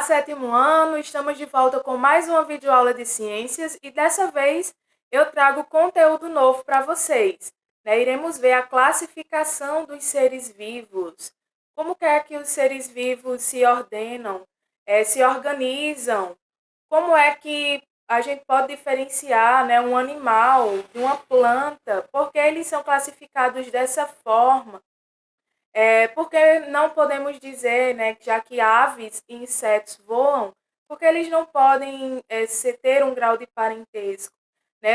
sétimo ano, estamos de volta com mais uma videoaula de ciências e dessa vez eu trago conteúdo novo para vocês. Iremos ver a classificação dos seres vivos, como que é que os seres vivos se ordenam, se organizam, como é que a gente pode diferenciar, um animal de uma planta, porque eles são classificados dessa forma. Porque não podemos dizer, já que aves e insetos voam, porque eles não podem ter um grau de parentesco.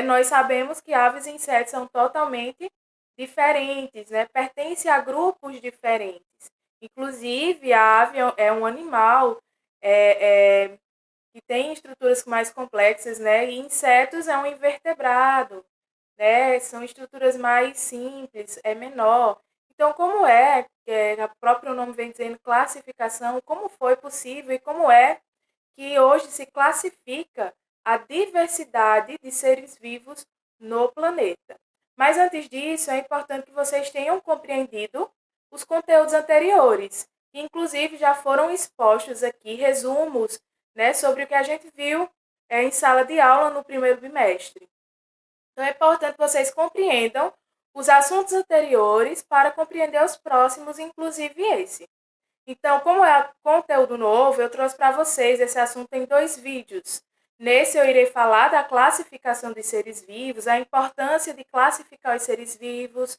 Nós sabemos que aves e insetos são totalmente diferentes, pertencem a grupos diferentes. Inclusive, a ave é um animal que tem estruturas mais complexas, e insetos é um invertebrado, são estruturas mais simples, é menor. Então, como o próprio nome vem dizendo, classificação, como foi possível e como é que hoje se classifica a diversidade de seres vivos no planeta. Mas antes disso, é importante que vocês tenham compreendido os conteúdos anteriores, que inclusive já foram expostos aqui, resumos, sobre o que a gente viu em sala de aula no primeiro bimestre. Então, é importante que vocês compreendam os assuntos anteriores para compreender os próximos, inclusive esse. Então, como é conteúdo novo, eu trouxe para vocês esse assunto em 2 vídeos. Nesse, eu irei falar da classificação de seres vivos, a importância de classificar os seres vivos,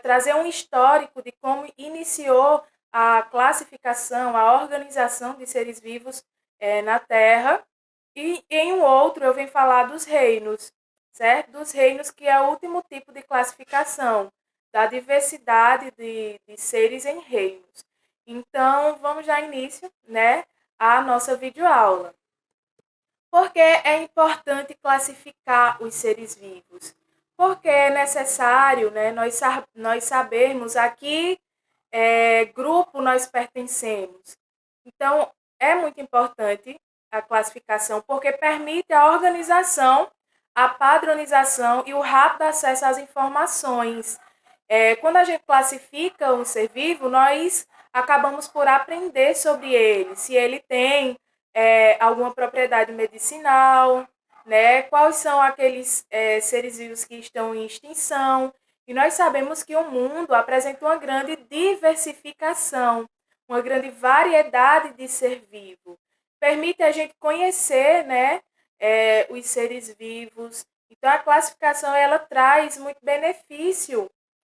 trazer um histórico de como iniciou a classificação, a organização de seres vivos na Terra. E em um outro, eu venho falar dos reinos, certo? Dos reinos, que é o último tipo de classificação, da diversidade de seres em reinos. Então, vamos dar início, à nossa videoaula. Por que é importante classificar os seres vivos? Porque é necessário, nós sabermos a que grupo nós pertencemos. Então, é muito importante a classificação, porque permite a organização, a padronização e o rápido acesso às informações. Quando a gente classifica um ser vivo, nós acabamos por aprender sobre ele, se ele tem alguma propriedade medicinal, quais são aqueles seres vivos que estão em extinção. E nós sabemos que o mundo apresenta uma grande diversificação, uma grande variedade de ser vivo. Permite a gente conhecer, os seres vivos. Então, a classificação ela traz muito benefício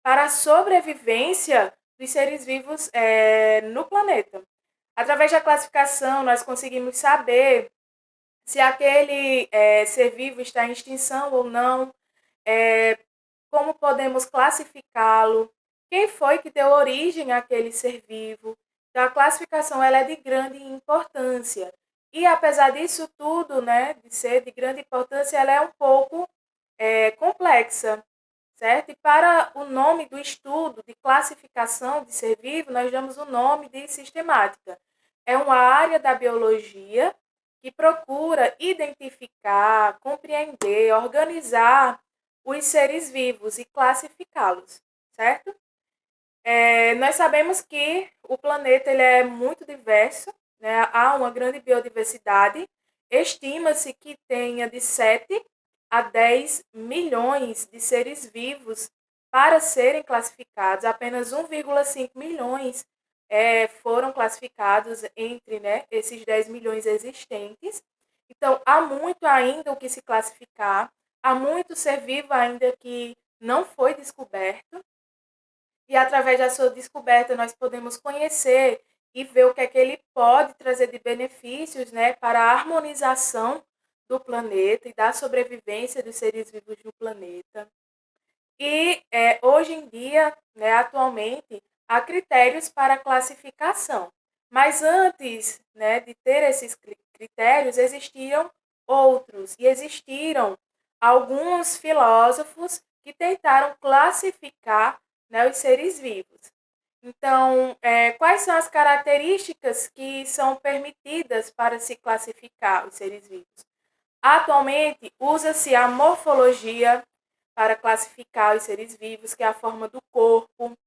para a sobrevivência dos seres vivos no planeta. Através da classificação, nós conseguimos saber se aquele ser vivo está em extinção ou não, como podemos classificá-lo, quem foi que deu origem àquele ser vivo. Então, a classificação ela é de grande importância. E, apesar disso tudo, de ser de grande importância, ela é um pouco complexa, certo? E para o nome do estudo de classificação de ser vivo, nós damos o nome de sistemática. É uma área da biologia que procura identificar, compreender, organizar os seres vivos e classificá-los, certo? Nós sabemos que o planeta ele é muito diverso, há uma grande biodiversidade, estima-se que tenha de 7 a 10 milhões de seres vivos para serem classificados, apenas 1,5 milhões foram classificados entre esses 10 milhões existentes. Então, há muito ainda o que se classificar, há muito ser vivo ainda que não foi descoberto, e através da sua descoberta nós podemos conhecer e ver o que é que ele pode trazer de benefícios para a harmonização do planeta e da sobrevivência dos seres vivos no planeta. E hoje em dia, atualmente, há critérios para classificação. Mas antes de ter esses critérios, existiam outros. E existiram alguns filósofos que tentaram classificar os seres vivos. Então, quais são as características que são permitidas para se classificar os seres vivos? Atualmente, usa-se a morfologia para classificar os seres vivos, que é a forma do corpo.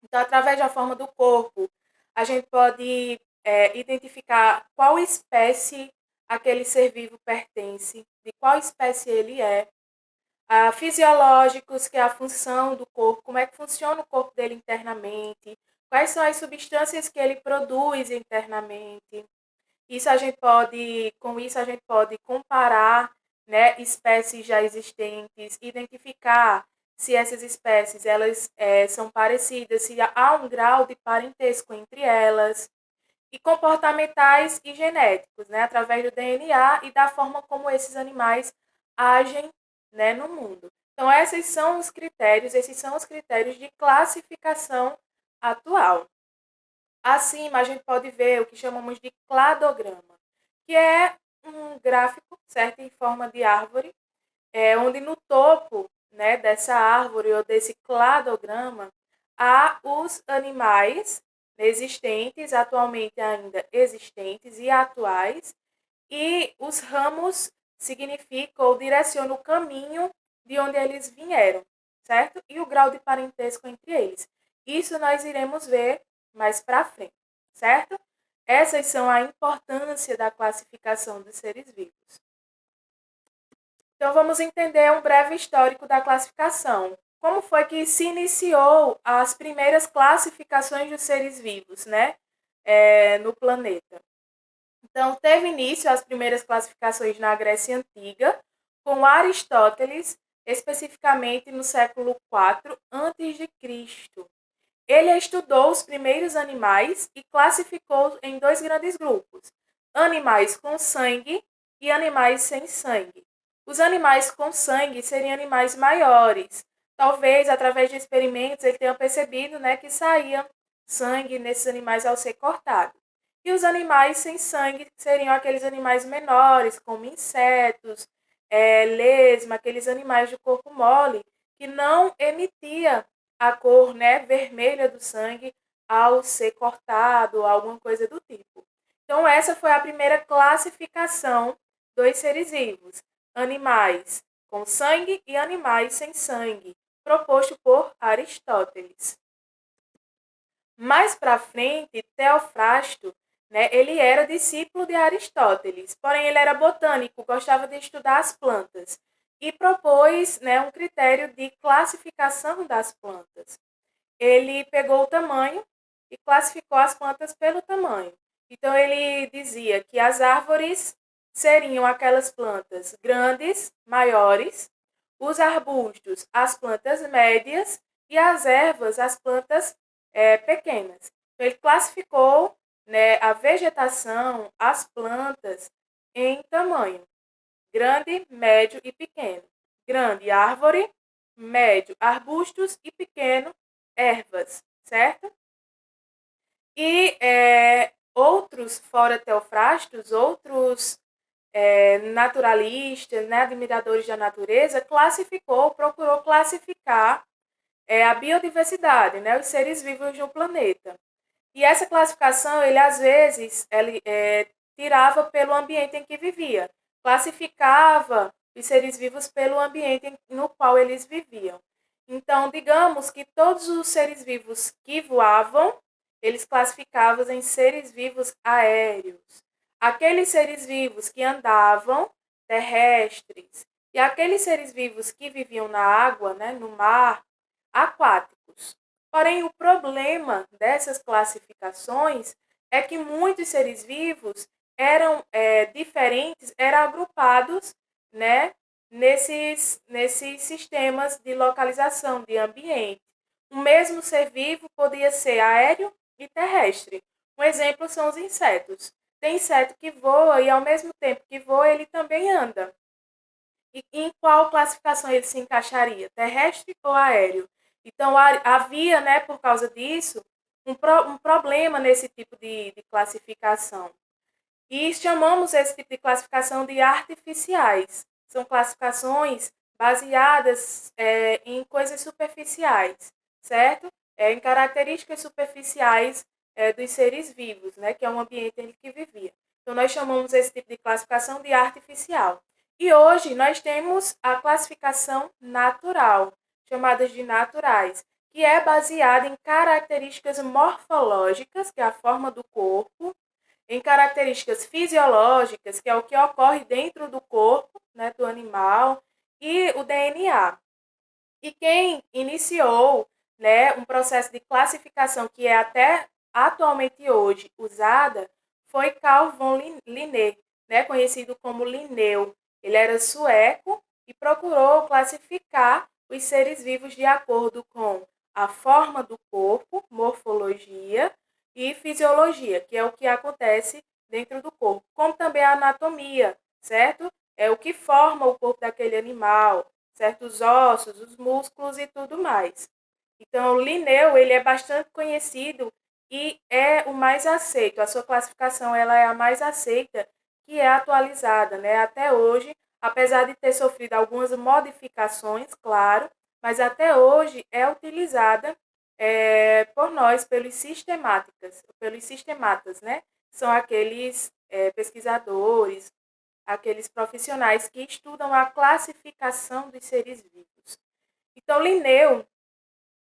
Então, através da forma do corpo, a gente pode identificar qual espécie aquele ser vivo pertence, de qual espécie ele é. Fisiológicos, que é a função do corpo, como é que funciona o corpo dele internamente, quais são as substâncias que ele produz internamente. Com isso a gente pode comparar, né, espécies já existentes, identificar se essas espécies elas são parecidas, se há um grau de parentesco entre elas, e comportamentais e genéticos, né, através do DNA e da forma como esses animais agem, né, no mundo. Então, esses são os critérios de classificação atual. Acima, a gente pode ver o que chamamos de cladograma, que é um gráfico, certo, em forma de árvore, onde no topo, né, dessa árvore ou desse cladograma há os animais existentes, atualmente ainda existentes e atuais, e os ramos significam ou direcionam o caminho de onde eles vieram, certo? E o grau de parentesco entre eles. Isso nós iremos ver mais para frente, certo? Essas são a importância da classificação dos seres vivos. Então vamos entender um breve histórico da classificação. Como foi que se iniciou as primeiras classificações dos seres vivos, né, no planeta? Então, teve início as primeiras classificações na Grécia Antiga, com Aristóteles, especificamente no século IV a.C. Ele estudou os primeiros animais e classificou em dois grandes grupos: animais com sangue e animais sem sangue. Os animais com sangue seriam animais maiores. Talvez, através de experimentos, ele tenha percebido, né, que saía sangue nesses animais ao ser cortado. E os animais sem sangue seriam aqueles animais menores, como insetos, lesma, aqueles animais de corpo mole, que não emitia a cor, né, vermelha do sangue ao ser cortado, alguma coisa do tipo. Então, essa foi a primeira classificação dos seres vivos: animais com sangue e animais sem sangue, proposto por Aristóteles. Mais para frente, Teofrasto, né, ele era discípulo de Aristóteles, porém ele era botânico, gostava de estudar as plantas e propôs, né, um critério de classificação das plantas. Ele pegou o tamanho e classificou as plantas pelo tamanho. Então ele dizia que as árvores seriam aquelas plantas grandes, maiores, os arbustos, as plantas médias e as ervas, as plantas pequenas. Então, ele classificou, né, a vegetação, as plantas, em tamanho: grande, médio e pequeno. Grande, árvore; médio, arbustos; e pequeno, ervas, certo? E outros, fora Teofrastos, outros naturalistas, né, admiradores da natureza, procurou classificar a biodiversidade, né, os seres vivos no planeta. E essa classificação, ele às vezes tirava pelo ambiente em que vivia, classificava os seres vivos pelo ambiente no qual eles viviam. Então, digamos que todos os seres vivos que voavam, eles classificavam em seres vivos aéreos. Aqueles seres vivos que andavam, terrestres. E aqueles seres vivos que viviam na água, né, no mar, aquáticos. Porém, o problema dessas classificações é que muitos seres vivos eram diferentes, eram agrupados, né, nesses sistemas de localização de ambiente. O mesmo ser vivo podia ser aéreo e terrestre. Um exemplo são os insetos. Tem inseto que voa e, ao mesmo tempo que voa, ele também anda. E em qual classificação ele se encaixaria? Terrestre ou aéreo? Então, havia, né, por causa disso, um problema nesse tipo de classificação. E chamamos esse tipo de classificação de artificiais. São classificações baseadas em coisas superficiais, certo? Em características superficiais dos seres vivos, né, que é um ambiente em que vivia. Então, nós chamamos esse tipo de classificação de artificial. E hoje nós temos a classificação natural, chamadas de naturais, que é baseada em características morfológicas, que é a forma do corpo, em características fisiológicas, que é o que ocorre dentro do corpo, né, do animal, e o DNA. E quem iniciou, né, um processo de classificação que é até atualmente hoje usada foi Carl von Linné, né, conhecido como Linneu. Ele era sueco e procurou classificar os seres vivos de acordo com a forma do corpo, morfologia e fisiologia, que é o que acontece dentro do corpo, como também a anatomia, certo? É o que forma o corpo daquele animal, certos ossos, os músculos e tudo mais. Então, o Linneu, ele é bastante conhecido e é o mais aceito. A sua classificação ela é a mais aceita, que é atualizada, né? Até hoje, apesar de ter sofrido algumas modificações, claro, mas até hoje é utilizada por nós pelos sistematas, né? São aqueles pesquisadores, aqueles profissionais que estudam a classificação dos seres vivos. Então, Linneu,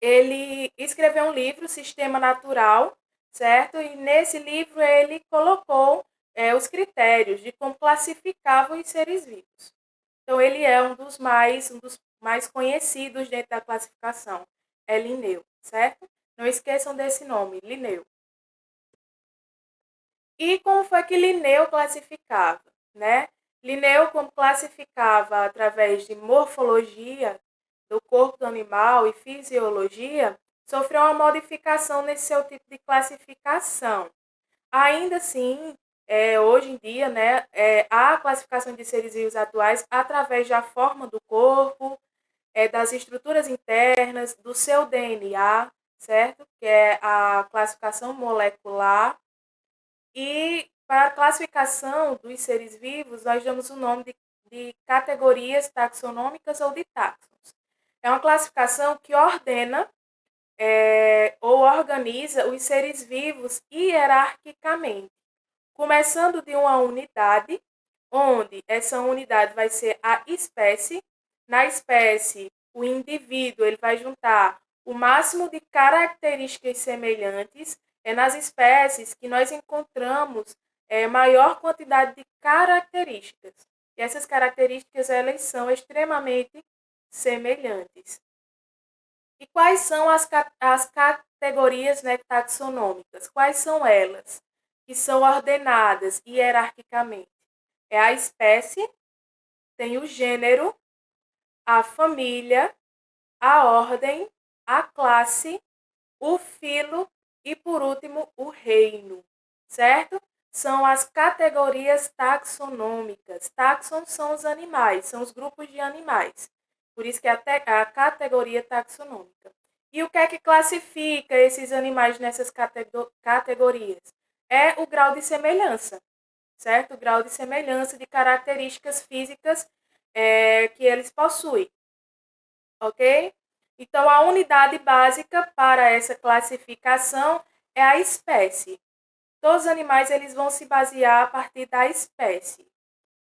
ele escreveu um livro, Sistema Natural, certo? E nesse livro ele colocou os critérios de como classificava os seres vivos. Então, ele é um dos mais conhecidos dentro da classificação, é Linneu, certo? Não esqueçam desse nome, Linneu. E como foi que Linneu classificava, né? Linneu, como classificava através de morfologia do corpo do animal e fisiologia, sofreu uma modificação nesse seu tipo de classificação. Ainda assim, hoje em dia, né, a classificação de seres vivos atuais através da forma do corpo, das estruturas internas, do seu DNA, certo? Que é a classificação molecular. E para a classificação dos seres vivos, nós damos o nome de categorias taxonômicas ou de taxons. É uma classificação que ordena ou organiza os seres vivos hierarquicamente, começando de uma unidade, onde essa unidade vai ser a espécie. Na espécie, o indivíduo ele vai juntar o máximo de características semelhantes. É nas espécies que nós encontramos maior quantidade de características. E essas características elas são extremamente semelhantes. E quais são as categorias, né, taxonômicas? Quais são elas? Que são ordenadas hierarquicamente. É a espécie, tem o gênero, a família, a ordem, a classe, o filo e, por último, o reino, certo? São as categorias taxonômicas. Taxons são os animais, são os grupos de animais. Por isso que é a categoria taxonômica. E o que é que classifica esses animais nessas categorias? É o grau de semelhança, certo? O grau de semelhança de características físicas que eles possuem, ok? Então, a unidade básica para essa classificação é a espécie. Todos os animais eles vão se basear a partir da espécie,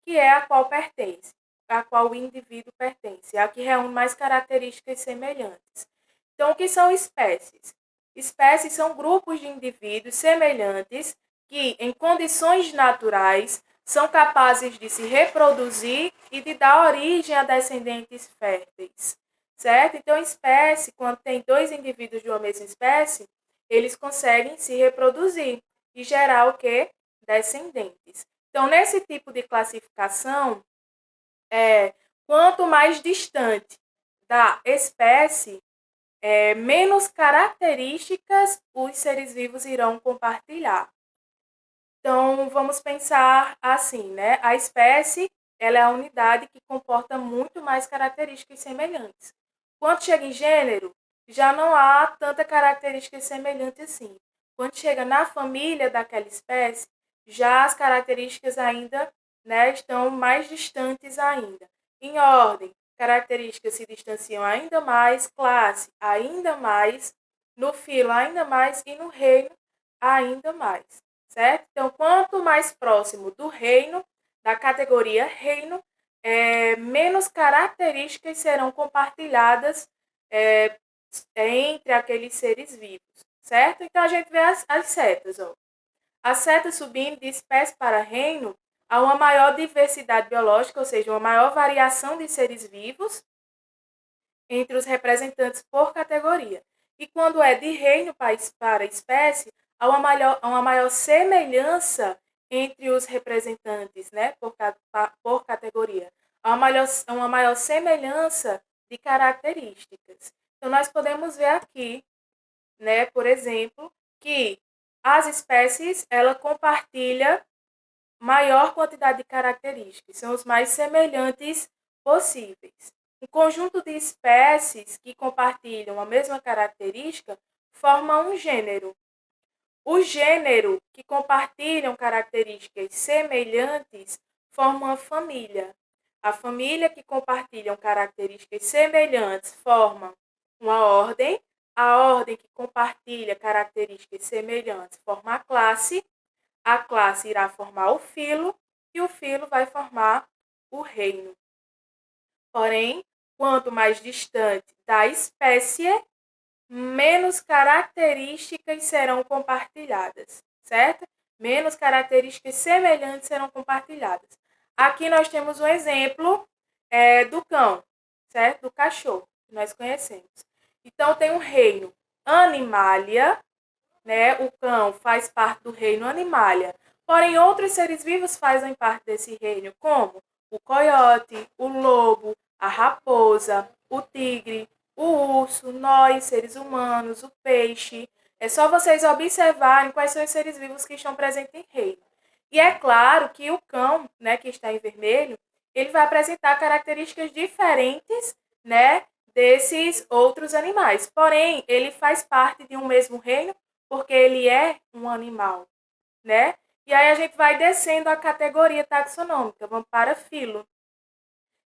que é a qual pertence, a qual o indivíduo pertence, a que reúne mais características semelhantes. Então, o que são espécies? Espécies são grupos de indivíduos semelhantes que, em condições naturais, são capazes de se reproduzir e de dar origem a descendentes férteis, certo? Então, espécie, quando tem dois indivíduos de uma mesma espécie, eles conseguem se reproduzir e gerar o quê? Descendentes. Então, nesse tipo de classificação, quanto mais distante da espécie, menos características os seres vivos irão compartilhar. Então, vamos pensar assim, né? A espécie, ela é a unidade que comporta muito mais características semelhantes. Quando chega em gênero, já não há tanta característica semelhante assim. Quando chega na família daquela espécie, já as características ainda, né, estão mais distantes ainda. Em ordem, características se distanciam ainda mais, classe ainda mais, no filo ainda mais e no reino ainda mais, certo? Então, quanto mais próximo do reino, da categoria reino, menos características serão compartilhadas entre aqueles seres vivos, certo? Então, a gente vê as setas, ó. A seta subindo de espécie para reino, há uma maior diversidade biológica, ou seja, uma maior variação de seres vivos entre os representantes por categoria. E quando é de reino para espécie, há uma maior semelhança entre os representantes, né, por categoria. Há uma maior semelhança de características. Então, nós podemos ver aqui, né, por exemplo, que as espécies, ela compartilha maior quantidade de características, são os mais semelhantes possíveis. Um conjunto de espécies que compartilham a mesma característica forma um gênero. O gênero que compartilham características semelhantes forma uma família. A família que compartilham características semelhantes forma uma ordem. A ordem que compartilha características semelhantes forma a classe irá formar o filo e o filo vai formar o reino. Porém, quanto mais distante da espécie, menos características serão compartilhadas, certo? Menos características semelhantes serão compartilhadas. Aqui nós temos um exemplo do cão, certo? Do cachorro, que nós conhecemos. Então, tem um reino Animalia, né? O cão faz parte do reino Animalia. Porém, outros seres vivos fazem parte desse reino, como o coiote, o lobo, a raposa, o tigre, o urso, nós, seres humanos, o peixe. É só vocês observarem quais são os seres vivos que estão presentes em reino. E é claro que o cão, né, que está em vermelho, ele vai apresentar características diferentes, né, desses outros animais. Porém, ele faz parte de um mesmo reino porque ele é um animal, né? E aí a gente vai descendo a categoria taxonômica, vamos para filo.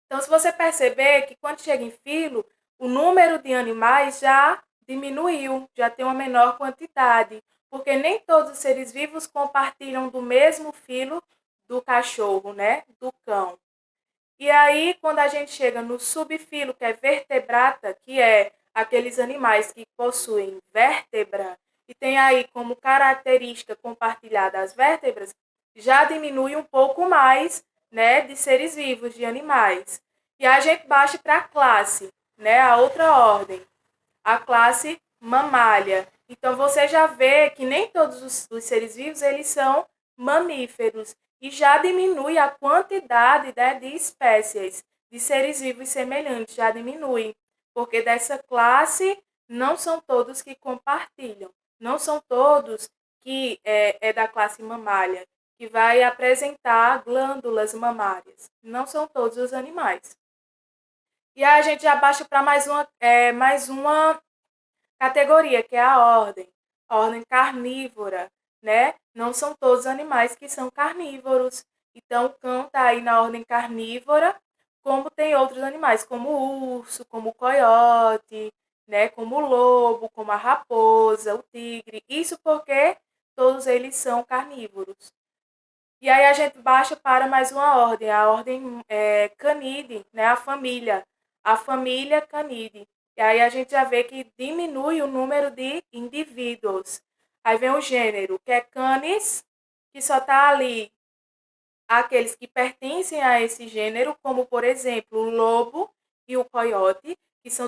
Então, se você perceber que quando chega em filo, o número de animais já diminuiu, já tem uma menor quantidade, porque nem todos os seres vivos compartilham do mesmo filo do cachorro, né? Do cão. E aí, quando a gente chega no subfilo, que é vertebrata, que é aqueles animais que possuem vértebra, e tem aí como característica compartilhada as vértebras, já diminui um pouco mais, né, de seres vivos, de animais. E a gente baixa para a classe, né, a outra ordem, a classe mamália. Então, você já vê que nem todos os seres vivos, eles são mamíferos. E já diminui a quantidade, né, de espécies, de seres vivos semelhantes, já diminui. Porque dessa classe, não são todos que compartilham. Não são todos que é da classe mamália, que vai apresentar glândulas mamárias. Não são todos os animais. E aí a gente já baixa para mais uma categoria, que é a ordem carnívora, né? Não são todos os animais que são carnívoros. Então, o cão está aí na ordem carnívora, como tem outros animais, como o urso, como o coiote, né? Como o lobo, como a raposa, o tigre. Isso porque todos eles são carnívoros. E aí a gente baixa para mais uma ordem, a ordem Canidae, né? A família Canidae. E aí a gente já vê que diminui o número de indivíduos. Aí vem o gênero, que é Canis, que só está ali aqueles que pertencem a esse gênero, como por exemplo o lobo e o coiote, que são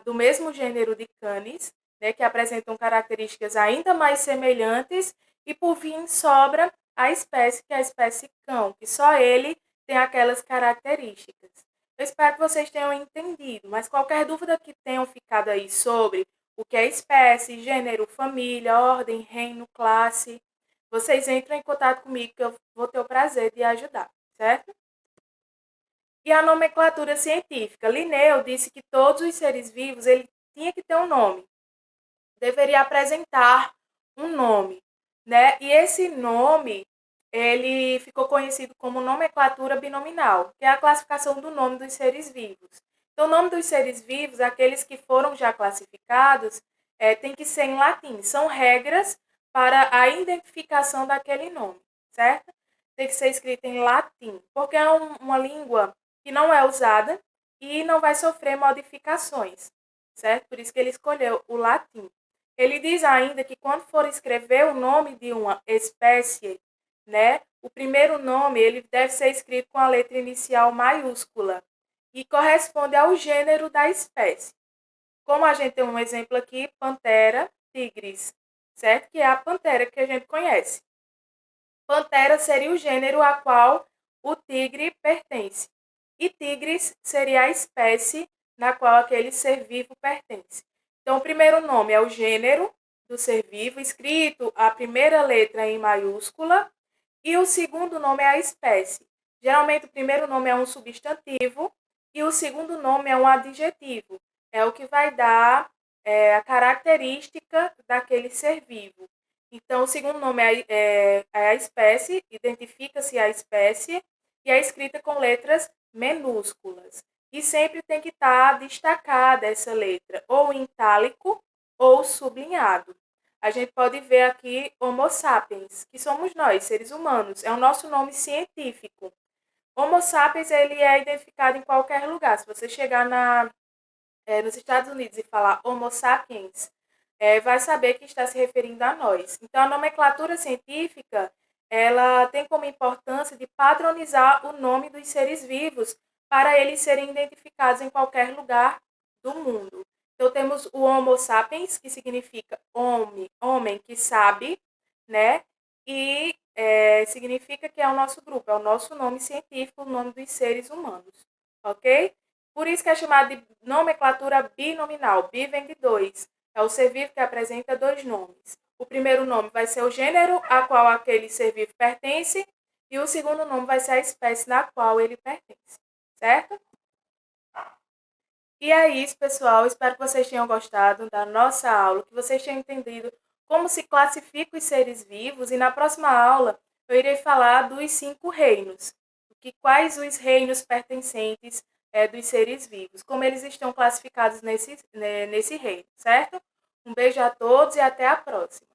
do mesmo gênero de Canis, né, que apresentam características ainda mais semelhantes, e por fim sobra a espécie, que é a espécie cão, que só ele tem aquelas características. Eu espero que vocês tenham entendido, mas qualquer dúvida que tenham ficado aí sobre o que é espécie, gênero, família, ordem, reino, classe, vocês entram em contato comigo que eu vou ter o prazer de ajudar, certo? E a nomenclatura científica. Linneu disse que todos os seres vivos ele tinha que ter um nome, deveria apresentar um nome, né? E esse nome ele ficou conhecido como nomenclatura binominal, que é a classificação do nome dos seres vivos. Então, o nome dos seres vivos, aqueles que foram já classificados, tem que ser em latim. São regras para a identificação daquele nome, certo? Tem que ser escrito em latim, porque é uma língua que não é usada e não vai sofrer modificações, certo? Por isso que ele escolheu o latim. Ele diz ainda que quando for escrever o nome de uma espécie, né, o primeiro nome ele deve ser escrito com a letra inicial maiúscula e corresponde ao gênero da espécie. Como a gente tem um exemplo aqui, Panthera tigris, certo? Que é a pantera que a gente conhece. Panthera seria o gênero a qual o tigre pertence. E tigris seria a espécie na qual aquele ser vivo pertence. Então, o primeiro nome é o gênero do ser vivo, escrito a primeira letra em maiúscula, e o segundo nome é a espécie. Geralmente, o primeiro nome é um substantivo e o segundo nome é um adjetivo. É o que vai dar a característica daquele ser vivo. Então, o segundo nome é a espécie, identifica-se a espécie e é escrita com letras minúsculas. E sempre tem que estar destacada essa letra, ou em itálico ou sublinhado. A gente pode ver aqui Homo sapiens, que somos nós, seres humanos. É o nosso nome científico. Homo sapiens ele é identificado em qualquer lugar. Se você chegar nos Estados Unidos e falar Homo sapiens, vai saber que está se referindo a nós. Então, a nomenclatura científica ela tem como importância de padronizar o nome dos seres vivos para eles serem identificados em qualquer lugar do mundo. Então, temos o Homo sapiens, que significa homem que sabe, né? E significa que é o nosso grupo, é o nosso nome científico, o nome dos seres humanos, ok? Por isso que é chamado de nomenclatura binominal. Bi vem de dois. É o ser vivo que apresenta dois nomes. O primeiro nome vai ser o gênero a qual aquele ser vivo pertence e o segundo nome vai ser a espécie na qual ele pertence, certo? E é isso, pessoal. Espero que vocês tenham gostado da nossa aula, que vocês tenham entendido como se classifica os seres vivos. E na próxima aula eu irei falar dos 5 reinos. Quais os reinos pertencentes dos seres vivos, como eles estão classificados nesse reino, certo? Um beijo a todos e até a próxima.